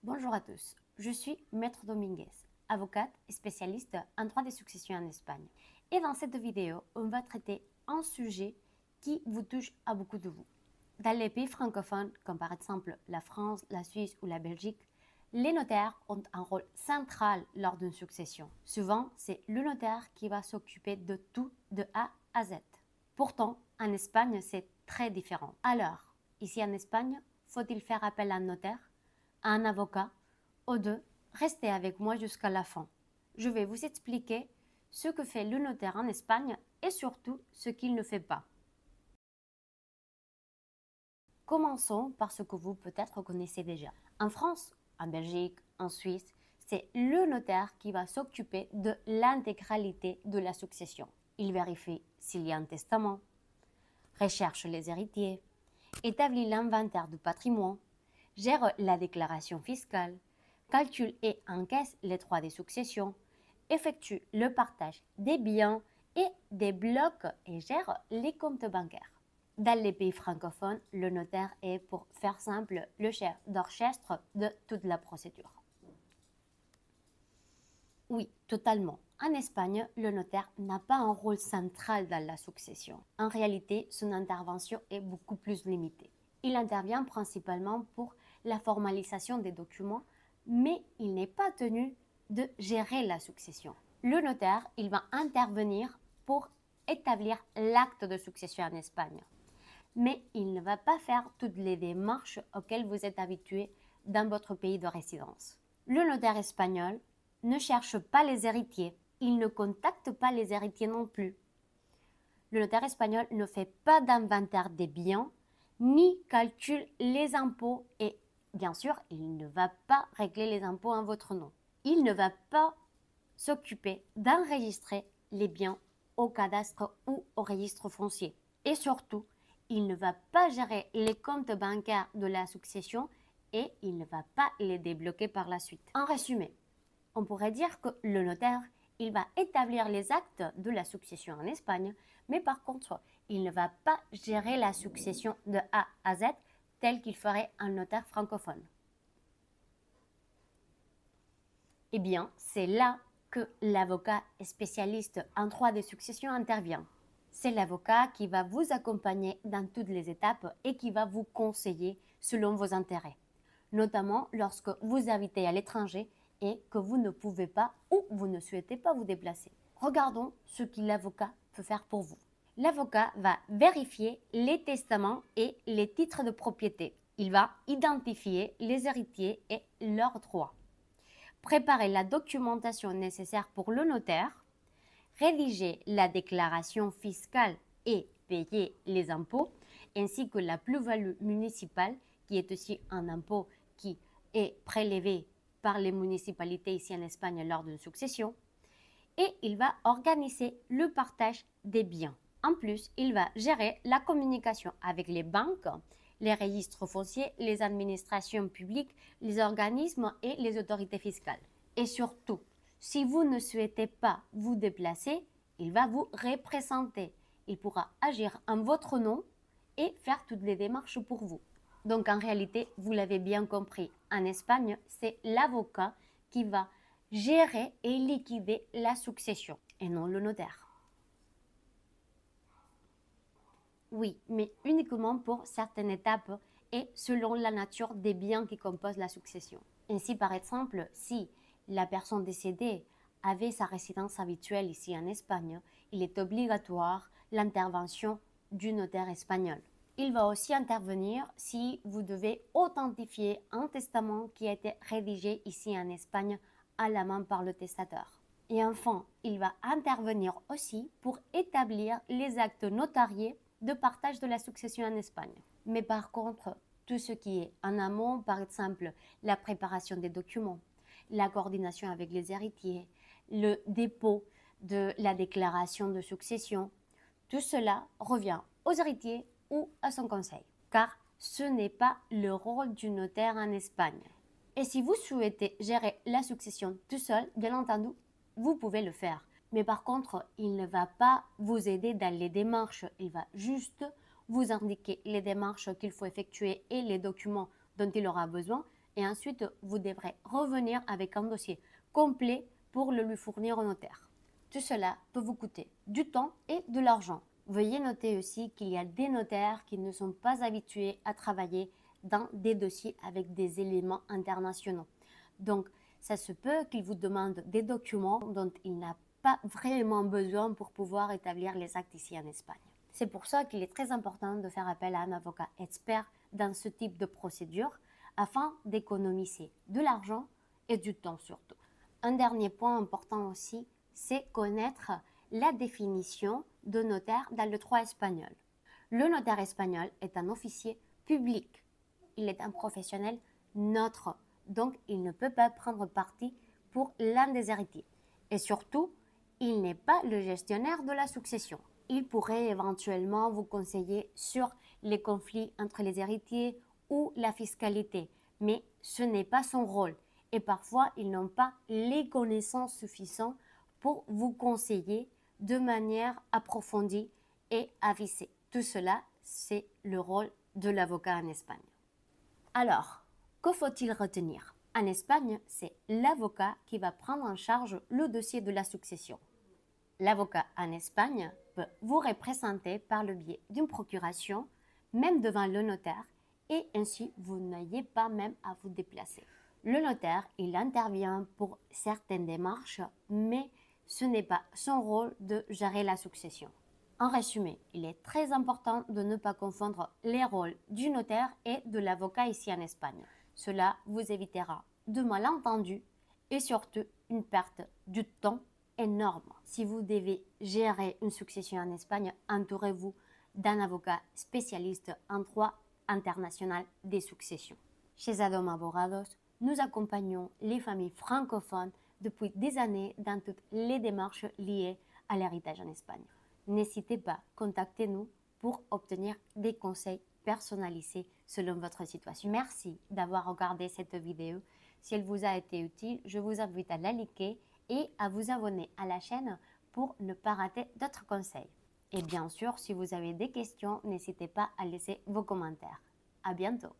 Bonjour à tous, je suis Maître Dominguez, avocate et spécialiste en droit des successions en Espagne. Et dans cette vidéo, on va traiter un sujet qui vous touche à beaucoup de vous. Dans les pays francophones, comme par exemple la France, la Suisse ou la Belgique, les notaires ont un rôle central lors d'une succession. Souvent, c'est le notaire qui va s'occuper de tout de A à Z. Pourtant, en Espagne, c'est très différent. Alors, ici en Espagne, faut-il faire appel à un notaire, à un avocat, ou deux? Restez avec moi jusqu'à la fin. Je vais vous expliquer ce que fait le notaire en Espagne et surtout ce qu'il ne fait pas. Commençons par ce que vous peut-être connaissez déjà. En France, en Belgique, en Suisse, c'est le notaire qui va s'occuper de l'intégralité de la succession. Il vérifie s'il y a un testament, recherche les héritiers, établit l'inventaire du patrimoine, gère la déclaration fiscale, calcule et encaisse les droits des successions, effectue le partage des biens et débloque et gère les comptes bancaires. Dans les pays francophones, le notaire est, pour faire simple, le chef d'orchestre de toute la procédure. Oui, totalement. En Espagne, le notaire n'a pas un rôle central dans la succession. En réalité, son intervention est beaucoup plus limitée. Il intervient principalement pour la formalisation des documents, mais il n'est pas tenu de gérer la succession. Le notaire, il va intervenir pour établir l'acte de succession en Espagne. Mais il ne va pas faire toutes les démarches auxquelles vous êtes habitué dans votre pays de résidence. Le notaire espagnol ne cherche pas les héritiers. Il ne contacte pas les héritiers non plus. Le notaire espagnol ne fait pas d'inventaire des biens, ni calcule les impôts et, bien sûr, il ne va pas régler les impôts en votre nom. Il ne va pas s'occuper d'enregistrer les biens au cadastre ou au registre foncier. Et surtout, il ne va pas gérer les comptes bancaires de la succession et il ne va pas les débloquer par la suite. En résumé, on pourrait dire que le notaire, il va établir les actes de la succession en Espagne, mais par contre, il ne va pas gérer la succession de A à Z tel qu'il ferait un notaire francophone. Eh bien, c'est là que l'avocat spécialiste en droit des successions intervient. C'est l'avocat qui va vous accompagner dans toutes les étapes et qui va vous conseiller selon vos intérêts, notamment lorsque vous habitez à l'étranger et que vous ne pouvez pas ou vous ne souhaitez pas vous déplacer. Regardons ce que l'avocat peut faire pour vous. L'avocat va vérifier les testaments et les titres de propriété. Il va identifier les héritiers et leurs droits, préparer la documentation nécessaire pour le notaire, rédiger la déclaration fiscale et payer les impôts, ainsi que la plus-value municipale, qui est aussi un impôt qui est prélevé par les municipalités ici en Espagne lors d'une succession. Et il va organiser le partage des biens. En plus, il va gérer la communication avec les banques, les registres fonciers, les administrations publiques, les organismes et les autorités fiscales. Et surtout, si vous ne souhaitez pas vous déplacer, il va vous représenter. Il pourra agir en votre nom et faire toutes les démarches pour vous. Donc en réalité, vous l'avez bien compris, en Espagne, c'est l'avocat qui va gérer et liquider la succession et non le notaire. Oui, mais uniquement pour certaines étapes et selon la nature des biens qui composent la succession. Ainsi, par exemple, si la personne décédée avait sa résidence habituelle ici en Espagne, il est obligatoire l'intervention du notaire espagnol. Il va aussi intervenir si vous devez authentifier un testament qui a été rédigé ici en Espagne à la main par le testateur. Et enfin, il va intervenir aussi pour établir les actes notariés de partage de la succession en Espagne. Mais par contre, tout ce qui est en amont, par exemple la préparation des documents, la coordination avec les héritiers, le dépôt de la déclaration de succession, tout cela revient aux héritiers ou à son conseil, car ce n'est pas le rôle du notaire en Espagne. Et si vous souhaitez gérer la succession tout seul, bien entendu, vous pouvez le faire. Mais par contre, il ne va pas vous aider dans les démarches, il va juste vous indiquer les démarches qu'il faut effectuer et les documents dont il aura besoin, Et ensuite, vous devrez revenir avec un dossier complet pour le lui fournir au notaire. Tout cela peut vous coûter du temps et de l'argent. Veuillez noter aussi qu'il y a des notaires qui ne sont pas habitués à travailler dans des dossiers avec des éléments internationaux. Donc, ça se peut qu'ils vous demandent des documents dont il n'a pas vraiment besoin pour pouvoir établir les actes ici en Espagne. C'est pour ça qu'il est très important de faire appel à un avocat expert dans ce type de procédure afin d'économiser de l'argent et du temps surtout. Un dernier point important aussi, c'est connaître la définition de notaire dans le droit espagnol. Le notaire espagnol est un officier public. Il est un professionnel neutre, donc il ne peut pas prendre parti pour l'un des héritiers. Et surtout, il n'est pas le gestionnaire de la succession. Il pourrait éventuellement vous conseiller sur les conflits entre les héritiers ou la fiscalité, mais ce n'est pas son rôle. Et parfois, ils n'ont pas les connaissances suffisantes pour vous conseiller de manière approfondie et avisée. Tout cela, c'est le rôle de l'avocat en Espagne. Alors, que faut-il retenir? En Espagne, c'est l'avocat qui va prendre en charge le dossier de la succession. L'avocat en Espagne peut vous représenter par le biais d'une procuration, même devant le notaire, et ainsi vous n'ayez pas même à vous déplacer. Le notaire, il intervient pour certaines démarches, mais ce n'est pas son rôle de gérer la succession. En résumé, il est très important de ne pas confondre les rôles du notaire et de l'avocat ici en Espagne. Cela vous évitera de malentendus et surtout une perte de temps énorme. Si vous devez gérer une succession en Espagne, entourez-vous d'un avocat spécialiste en droit international des successions. Chez Adom Abogados, nous accompagnons les familles francophones depuis des années dans toutes les démarches liées à l'héritage en Espagne. N'hésitez pas, contactez-nous pour obtenir des conseils personnalisés selon votre situation. Merci d'avoir regardé cette vidéo. Si elle vous a été utile, je vous invite à la liker et à vous abonner à la chaîne pour ne pas rater d'autres conseils. Et bien sûr, si vous avez des questions, n'hésitez pas à laisser vos commentaires. À bientôt!